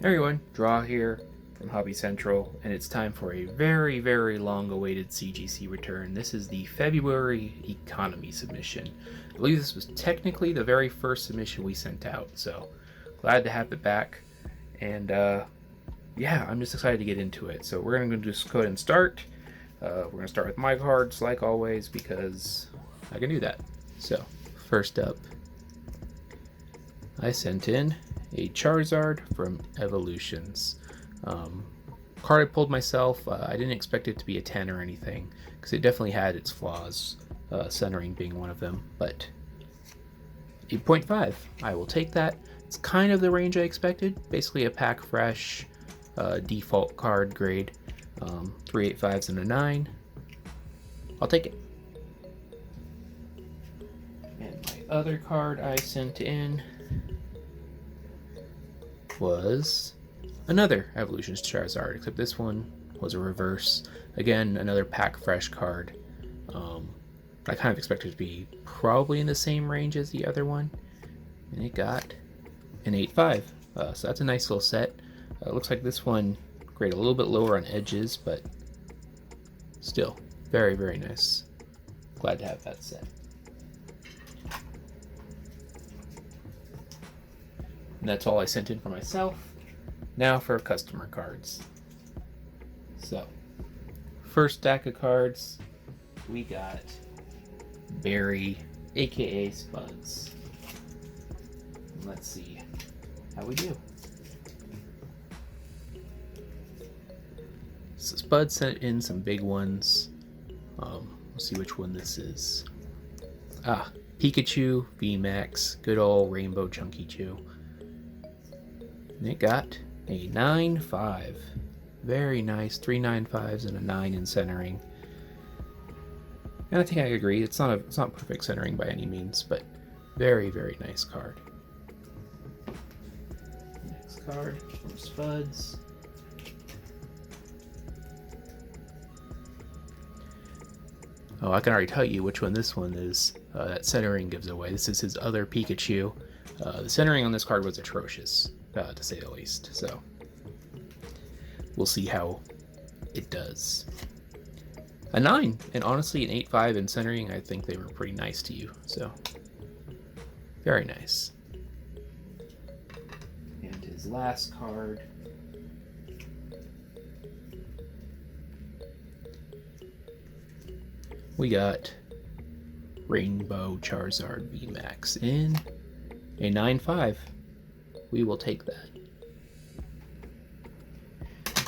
Hey everyone, Draw here from Hobby Central, and it's time for a very, very long-awaited CGC return. This is the February economy submission. I believe this was technically the very first submission we sent out, so glad to have it back. And yeah, I'm just excited to get into it. So we're going to just go ahead and start. We're going to start with my cards, like always, because I can do that. So first up, I sent in a Charizard from Evolutions. Card I pulled myself. I didn't expect it to be a 10 or anything, because it definitely had its flaws, centering being one of them, but 8.5. I will take that. It's kind of the range I expected. Basically a pack fresh, default card grade. 3 8.5s and a 9. I'll take it. And my other card I sent in was another Evolutions Charizard, except this one was a reverse. Again, another pack fresh card. I kind of expected it to be probably in the same range as the other one, and it got an 8.5. So that's a nice little set. Looks like this one graded a little bit lower on edges, but still very, very nice. Glad to have that set. And that's all I sent in for myself. Now for customer cards. So, first stack of cards, we got Barry, aka Spuds. Let's see how we do. So Spud sent in some big ones. We'll see which one this is. Pikachu VMAX, good old Rainbow Chunky Chew. And it got a 9.5. Very nice. 3 9.5s and a 9 in centering. And I think I agree. It's not perfect centering by any means, but very, very nice card. Next card from Spuds. Oh, I can already tell you which one this one is. That centering gives away. This is his other Pikachu. The centering on this card was atrocious, to say the least. So we'll see how it does. A 9, and honestly an 8.5 in centering. I think they were pretty nice to you. So very nice. And his last card. We got Rainbow Charizard VMAX in a 9.5. We will take that.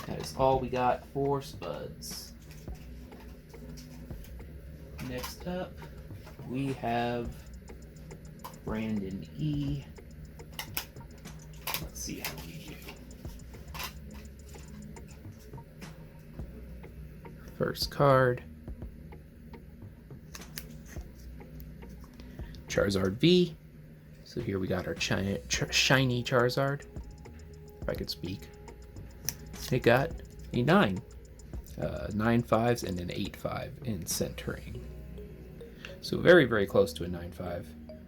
That is all we got for Spuds. Next up, we have Brandon E. Let's see how we do. First card, Charizard V. So here we got our shiny Charizard, if I could speak. It got a 9. 9.5s and an 8.5 in centering. So very, very close to a 9.5.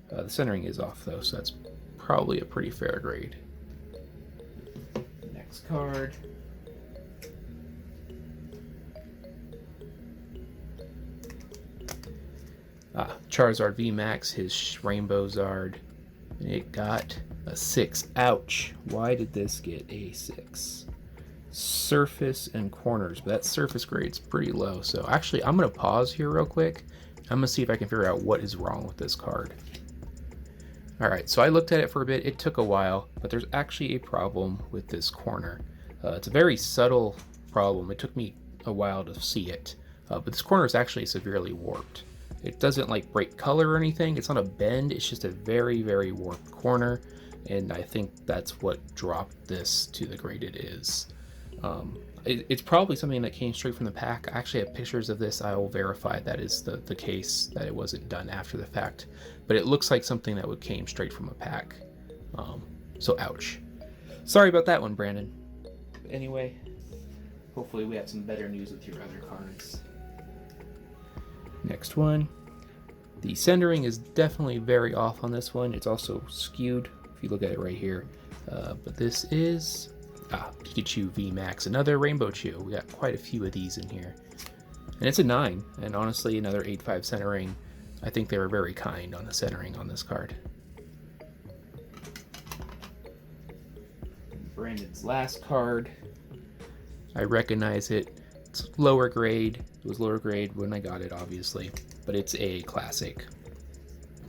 The centering is off though, so that's probably a pretty fair grade. Next card. Charizard VMAX, his Rainbow Zard. It got a 6. Ouch. Why did this get a 6? Surface and corners, but that surface grade's pretty low. So actually, I'm going to pause here real quick. I'm going to see if I can figure out what is wrong with this card. Alright, so I looked at it for a bit. It took a while, but there's actually a problem with this corner. It's a very subtle problem. It took me a while to see it, but this corner is actually severely warped. It doesn't like break color or anything. It's not a bend. It's just a very, very warped corner, and I think that's what dropped this to the grade it is. It's probably something that came straight from the pack. I actually have pictures of this. I will verify that is the case, that it wasn't done after the fact, but it looks like something that would came straight from a pack. So ouch. Sorry about that one, Brandon. But anyway, hopefully we have some better news with your other cards. Next one, The centering is definitely very off on this one. It's also skewed if you look at it right here. But this is Pikachu VMAX, another Rainbow Chew. We got quite a few of these in here. And it's a 9, and honestly, another 8.5 centering. I think they were very kind on the centering on this card. And Brandon's last card. I recognize it. It's lower grade. It was lower grade when I got it, obviously. But it's a classic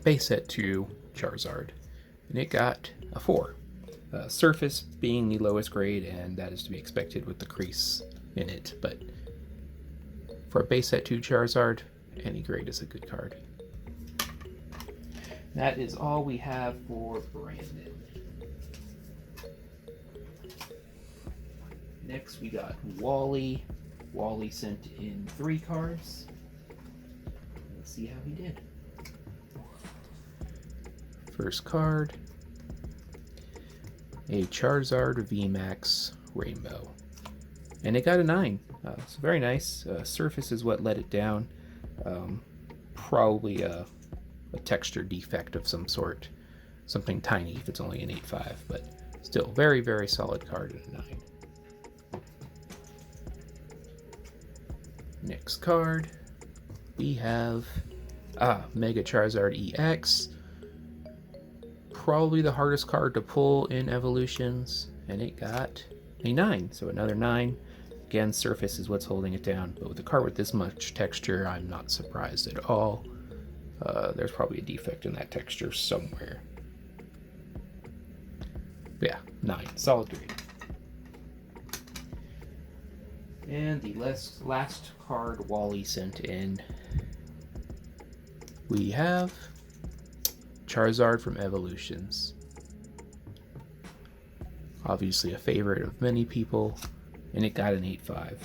base set 2 Charizard. And it got a 4. Surface being the lowest grade, and that is to be expected with the crease in it. But for a base set 2 Charizard, any grade is a good card. That is all we have for Brandon. Next we got Wally. Wally sent in 3 cards. Let's see how he did. First card, a Charizard VMAX Rainbow. And it got a 9. It's very nice. Surface is what let it down. Probably a texture defect of some sort. Something tiny if it's only an 8.5, but still very, very solid card at a 9. Next card, we have Mega Charizard EX. Probably the hardest card to pull in Evolutions, and it got a 9, so another 9. Again, surface is what's holding it down, but with a card with this much texture, I'm not surprised at all. There's probably a defect in that texture somewhere. But yeah, 9, solid grade. And the last card Wally sent in, we have Charizard from Evolutions. Obviously a favorite of many people, and it got an 8.5.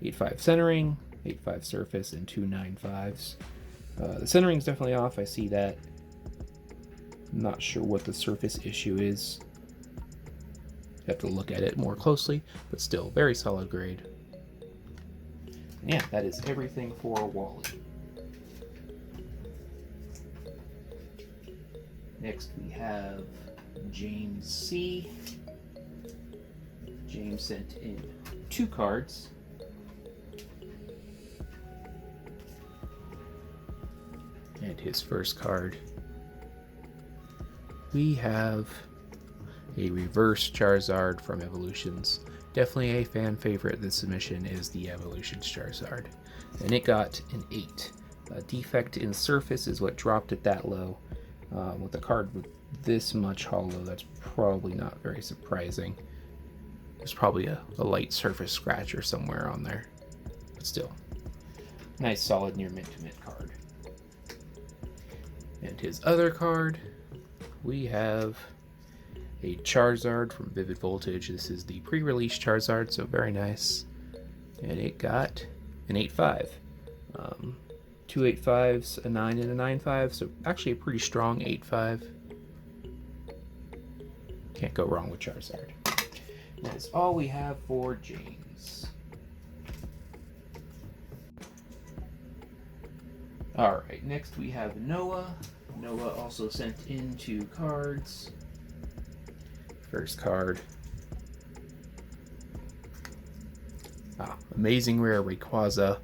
8.5 centering, 8.5 surface, and 2 9.5s. The centering's definitely off, I see that. I'm not sure what the surface issue is. Have to look at it more closely, but still very solid grade. Yeah, that is everything for Wally. Next we have James C. James sent in 2 cards. And his first card, we have a reverse Charizard from Evolutions. Definitely a fan favorite this submission is the Evolutions Charizard. And it got an 8. A defect in surface is what dropped it that low. With a card with this much hollow, that's probably not very surprising. There's probably a light surface scratcher somewhere on there. But still, nice solid near mint to mint card. And his other card, we have a Charizard from Vivid Voltage. This is the pre-release Charizard, so very nice. And it got an 8.5. 2 8.5s, a 9, and a 9.5, so actually a pretty strong 8.5. Can't go wrong with Charizard. That is all we have for James. Alright, next we have Noah. Noah also sent in 2 cards. First card. Amazing Rare Rayquaza.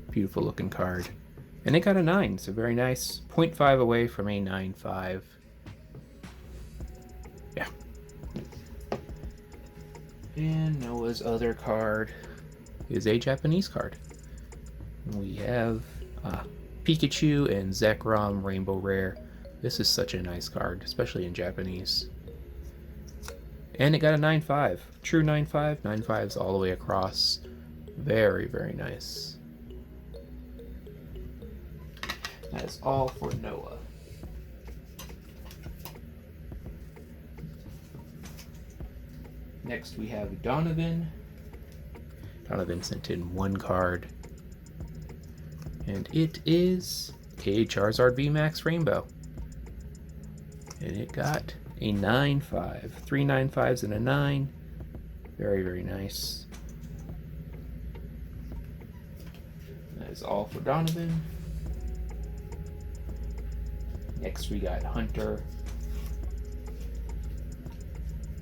Beautiful looking card. And it got a 9, so very nice. 0.5 away from a 9.5. Yeah. And Noah's other card is a Japanese card. We have Pikachu and Zekrom Rainbow Rare. This is such a nice card, especially in Japanese. And it got a 9.5. True 9.5. 9.5s all the way across. Very, very nice. That is all for Noah. Next we have Donovan. Donovan sent in 1 card. And it is a Charizard VMAX Rainbow. And it got a 9.5. 3 9.5s and a 9. Very, very nice. That is all for Donovan. Next we got Hunter.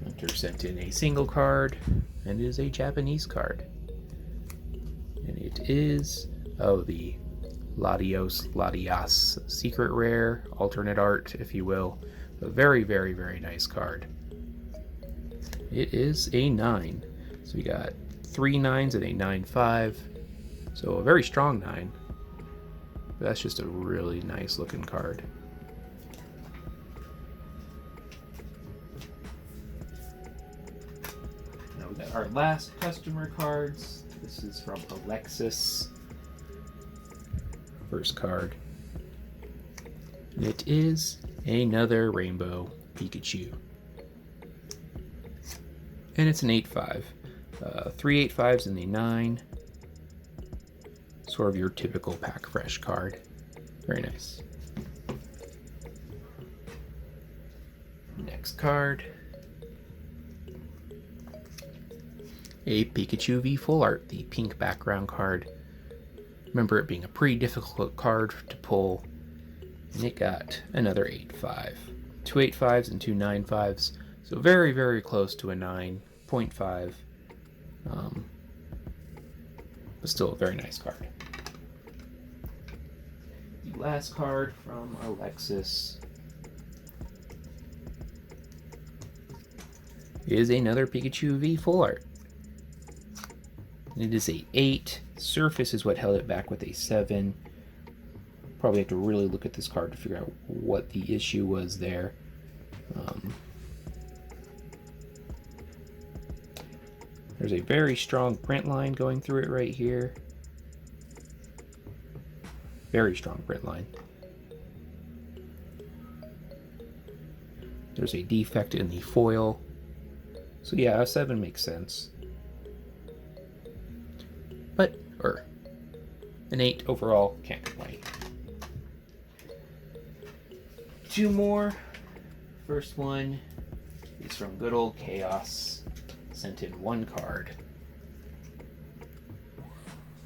Hunter sent in a single card, and it is a Japanese card. And it is, the Latias secret rare, alternate art, if you will. A very, very, very nice card. It is a 9. So we got 3 9s and a 9/5. So a very strong 9. But that's just a really nice looking card. Now we got our last customer cards. This is from Alexis. First card. And it is another rainbow Pikachu. And it's an 8/5. 3 8/5s and a 9. Sort of your typical pack fresh card. Very nice. Next card. A Pikachu V Full Art, the pink background card. Remember it being a pretty difficult card to pull. And it got another 8/5. 2 8/5s and 2 9/5s. So very, very close to a 9.5. But still a very nice card. The last card from Alexis is another Pikachu V Full Art. It is a 8. Surface is what held it back with a 7. Probably have to really look at this card to figure out what the issue was there. There's a very strong print line going through it right here. Very strong print line. There's a defect in the foil. So yeah, a 7 makes sense. But, an 8 overall, can't complain. 2 more. First one is from good old Chaos. Sent in 1 card.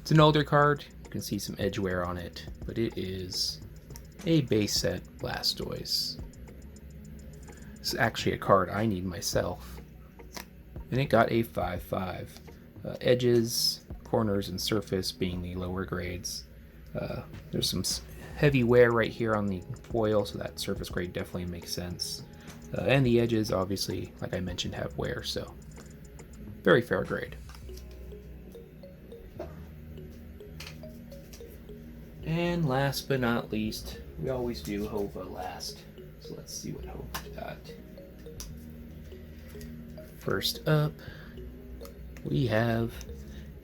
It's an older card. You can see some edge wear on it, but it is a base set Blastoise. This is actually a card I need myself. And it got a 5/5. Edges, corners, and surface being the lower grades. There's some heavy wear right here on the foil, so that surface grade definitely makes sense. And the edges, obviously, like I mentioned, have wear, so very fair grade. And last but not least, we always do Hova last. So let's see what Hova got. First up, we have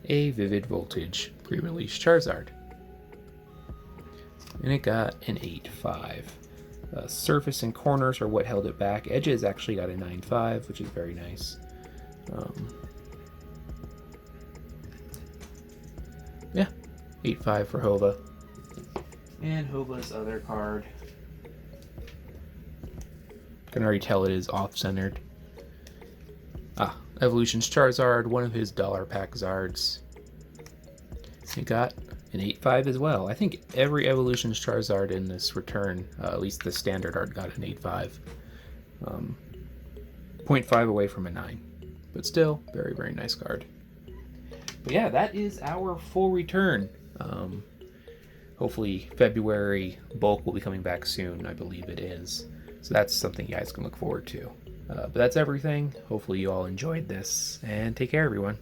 a Vivid Voltage pre-release Charizard. And it got an 8/5. Surface and corners are what held it back. Edges actually got a 9/5, which is very nice. Yeah, 8/5 for Hova. And Hova's other card. Can already tell it is off-centered. Evolution's Charizard, one of his dollar pack Zards. It got an 8/5 as well. I think every Evolution's Charizard in this return, at least the standard art, got an 8/5. 0.5 away from a 9. But still, very, very nice card. But yeah, that is our full return. Hopefully February bulk will be coming back soon. I believe it is. So that's something you guys can look forward to. But that's everything. Hopefully you all enjoyed this, and take care, everyone.